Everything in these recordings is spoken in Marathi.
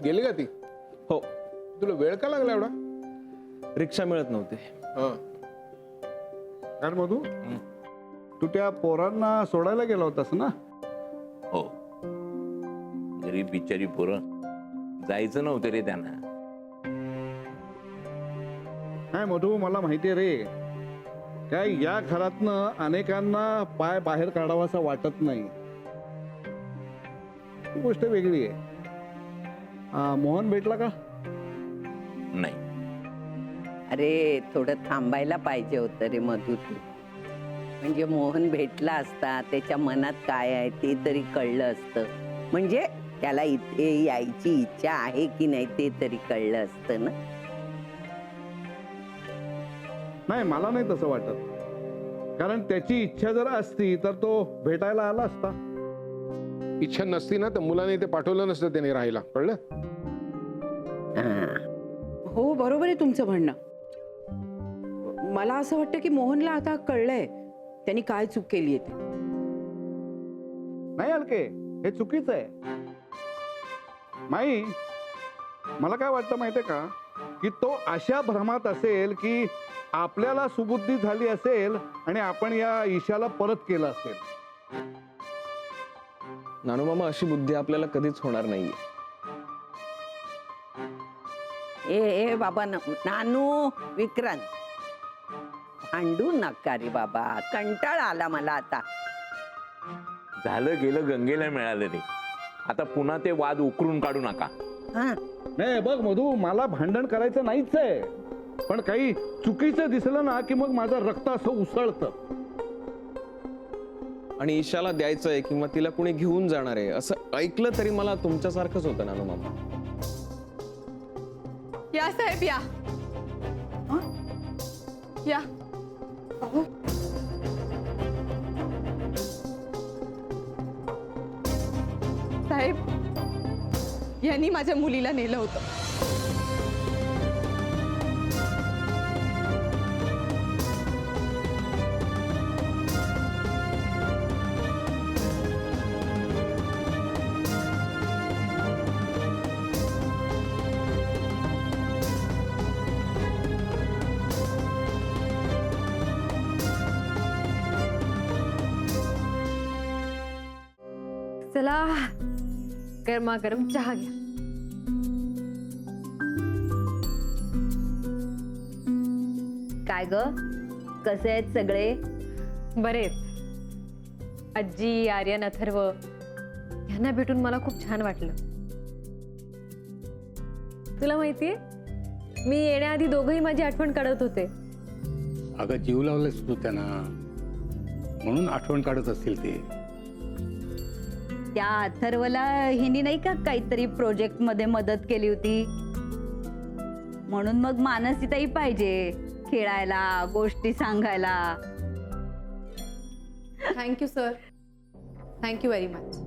गेली का ती? हो. तुला वेळ का लागला एवढा? रिक्षा मिळत नव्हती. काय मधू, तू त्या पोरांना सोडायला गेला होतास ना? हो, गरीब बिचारी पोरं, जायचं नव्हतं रे त्यांना. काय मधू, मला माहितीये रे, काय या घरातनं अनेकांना पाय बाहेर काढावासा वाटत नाही. ही गोष्ट वेगळी आहे. मोहन भेटला का? नाही. अरे थोडं थांबायला पाहिजे होतं रे मधू तू. म्हणजे मोहन भेटला असता, त्याच्या मनात काय आहे ते तरी कळलं असतं. म्हणजे त्याला इथे यायची इच्छा आहे की नाही ते तरी कळलं असतं ना. नाही, मला नाही तसं वाटत. कारण त्याची इच्छा जर असती तर तो भेटायला आला असता. इच्छा नसती ना तर मुलाने ते पाठवलं नसतं त्याने राहायला, कळलं? हो, बरोबर आहे तुमचं म्हणणं. मला असं वाटतं की मोहनला आता कळलंय त्यांनी काय चूक केली आहे. नाही अलके, हे चुकीचं आहे. माई, मला काय वाटतं माहितीये का, की तो अशा भ्रमात असेल की आपल्याला सुबुद्धी झाली असेल आणि आपण या ईशाला परत केलं असेल. नानू मामा, अशी बुद्धी आपल्याला कधीच होणार नाहीये. ए बाबा नानू, विक्रांत, भांडू नका रे बाबा. कंटाळा आला मला आता. झालं गेलं, गंगेला मिळालं रे. आता पुन्हा ते वाद उकरून काढू नका. नाही बघ मधू, मला भांडण करायचं नाहीच आहे, पण काही चुकीचं दिसलं ना की मग माझं रक्त असं उसळतं. आणि ईशाला द्यायचंय किंवा तिला कुणी घेऊन जाणार आहे असं ऐकलं तरी मला तुमच्यासारखंच होतं नानू मामा. या साहेब, या या. साहेब, यांनी माझ्या मुलीला नेलं होतं. चला, गरमागरम चहा घ्या. काय ग, कसे आहेत सगळे? बरेच. आजी, आर्यन, अथर्व यांना भेटून मला खूप छान वाटलं. तुला माहितीये, मी येण्याआधी दोघंही माझी आठवण काढत होते. अगं, जीव लावलेस तू त्यांना, म्हणून आठवण काढत असतील ते. त्या अथर्वला हिने नाही का काहीतरी प्रोजेक्ट मध्ये मदत केली होती, म्हणून मग मानसीताई पाहिजे खेळायला, गोष्टी सांगायला. Thank you sir, thank you very much.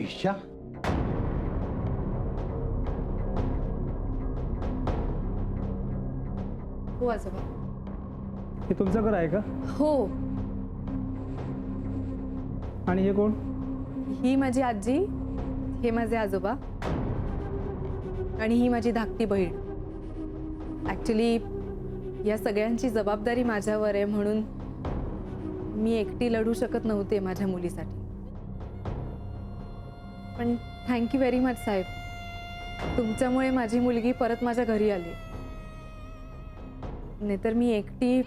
Isha, हो आजोबा. हे तुमचं घर आहे का? हो. आणि हे कोण? ही माझी आजी, हे माझे आजोबा आणि ही माझी धाकटी बहीण. ॲक्च्युली या सगळ्यांची जबाबदारी माझ्यावर आहे, म्हणून मी एकटी लढू शकत नव्हते माझ्या मुलीसाठी. पण थँक्यू व्हेरी मच साहेब, तुमच्यामुळे माझी मुलगी परत माझ्या घरी आली. नाहीतर मी एकटी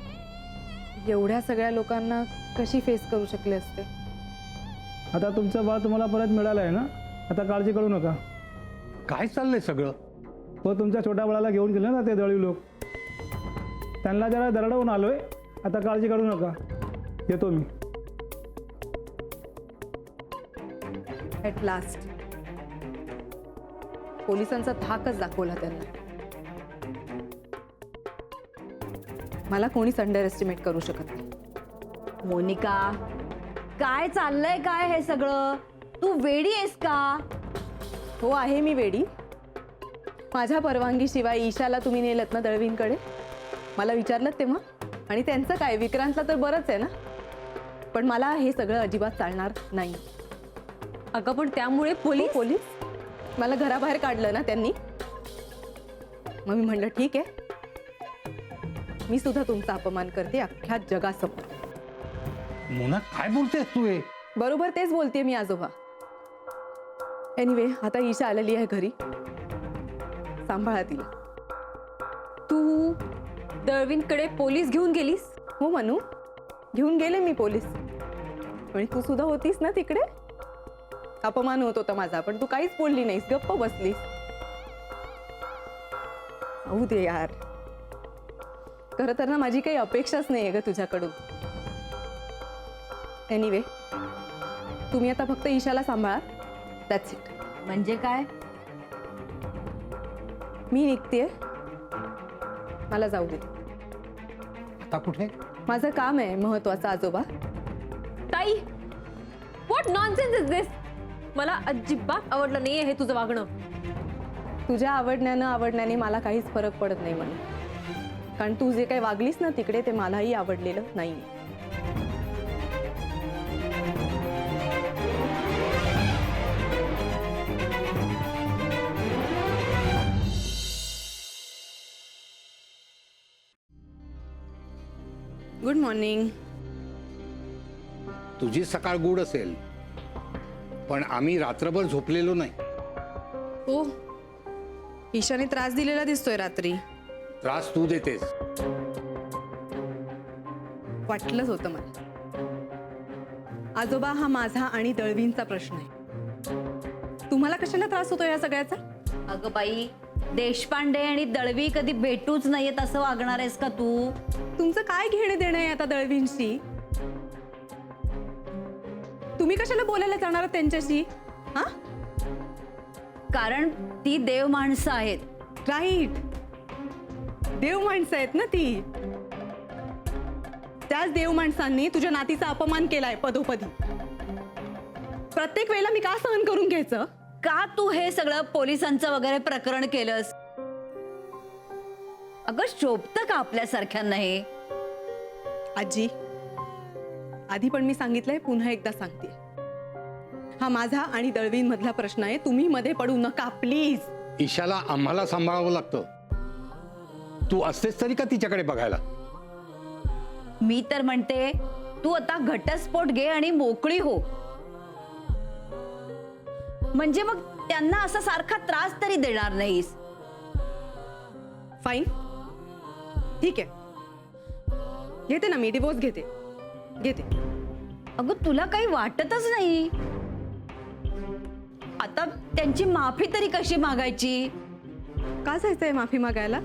एवढ्या सगळ्या लोकांना कशी फेस करू शकले असते. आता तुमचं बाळ तुम्हाला परत मिळालं आहे ना, आता काळजी करू नका. काय चाललंय सगळं? हो, तुमच्या छोट्या बाळाला घेऊन गेले ना ते दळी लोक, त्यांना जरा दरडवून आलोय. आता काळजी करू नका, येतो मी. ॲट लास्ट पोलिसांचा धाकच दाखवला त्यांना. मला कोणीच अंडर एस्टिमेट करू शकत नाही. मोनिका, काय चाललंय काय हे सगळं? तू वेडी आहेस का? हो आहे मी वेडी. माझ्या परवानगीशिवाय ईशाला तुम्ही नेलत ना दळवींकडे? मला विचारलं तेव्हा. आणि त्यांचं काय, विक्रांतला तर बरंच आहे ना. पण मला हे सगळं अजिबात चालणार नाही. अगं पण त्यामुळे पोलीस पोलीस मला घराबाहेर काढलं ना त्यांनी. मग मी म्हणलं ठीक आहे, मी सुद्धा तुमचा अपमान करते अख्ख्या जगासमोर. मोना काय बोलतेस तू हे? बरोबर तेच बोलते मी आजोबा. एनिवे आता ईशा आलेली आहे घरी, सांभाळा तिला. तू दळवींकडे पोलीस घेऊन गेलीस? हो मनू, घेऊन गेले मी पोलीस. आणि तू सुद्धा होतीस ना तिकडे. अपमान होत होता माझा, पण तू काहीच बोलली नाहीस, गप्प बसलीस. होऊ दे यार. खरं तर ना माझी काही अपेक्षाच नाहीये ग तुझ्याकडून. एनिवे तुम्ही आता फक्त ईशाला सांभाळा, दॅट्स इट. म्हणजे काय? मी निघतेय, मला जाऊ दे. आता कुठे? माझं काम आहे महत्वाचं आजोबा. ताई, व्हॉट नॉनसेन्स इज दिस? मला अजिबात आवडलं नाहीये हे तुझं वागणं. तुझ्या आवडण्याने मला काहीच फरक पडत नाही म्हणून. कारण तू जे काही वागलीस ना तिकडे ते मलाही आवडलेलं नाही. Good morning. तुझी सकाळ गुड असेल, पण आम्ही रात्रभर झोपलेलो नाही. ओ, ईशाने त्रास दिलेला दिसतोय रात्री. त्रास तू देतेस. वाटलंच होतं मला. आजोबा, हा माझा आणि दळवींचा प्रश्न आहे. तुम्हाला कशाला त्रास होतो या सगळ्याचा? अगं बाई, देशपांडे आणि दळवी कधी भेटूच नाहीयेत असं वागणार आहेस का तू? तुमचं काय घेणं देणं आहे आता दळवींशी? तुम्ही कशाला बोलायला जाणार त्यांच्याशी? हा, कारण ती देव माणसं आहेत. राईट, देव माणसं आहेत ना ती. त्याच देव माणसांनी तुझ्या नातीचा अपमान केलाय पदोपदी. प्रत्येक वेळेला मी का सहन करून घ्यायचं? का तू हे सगळं पोलिसांचं वगैरे प्रकरण केलंस? अगं शोभतं का आपल्यासारख्यांना हे? आजी, आधी पण मी सांगितलंय, पुन्हा एकदा सांगते. हा माझा आणि दळवींमधला प्रश्न आहे. तुम्ही मध्ये पडू नका प्लीज. ईशाला आम्हाला सांभाळावं लागतं. तू असतेस तरी का तिच्याकडे बघायला? मी तर म्हणते तू आता घटस्फोट घे आणि मोकळी हो. म्हणजे मग त्यांना असा सारखा त्रास तरी देणार नाहीस. फाईन, ठीक आहे, घेते ना मी डिवोर्स, घेते. अगं तुला काही वाटतच नाही? आता त्यांची माफी तरी कशी मागायची? का जायचंय माफी मागायला?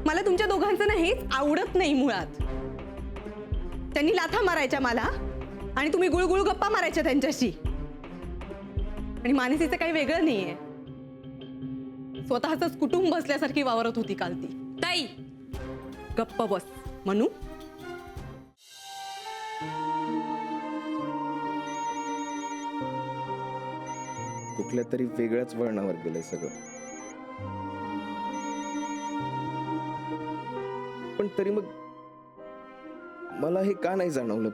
मला तुमच्या दोघांचं ना हेच आवडत नाही मुळात. त्यांनी लाथा मारायच्या मला आणि तुम्ही गुळगुळ गप्पा मारायच्या त्यांच्याशी. आणि मानसीचं काही वेगळं नाहीये. स्वतःच कुटुंब असल्यासारखी वावरत होती काल ती. ताई, गप्प बस मनू. कुठल्या तरी वेगळ्याच वळणावर गेलंय सगळं. पण तरी मग मला हे का नाही जाणवलं?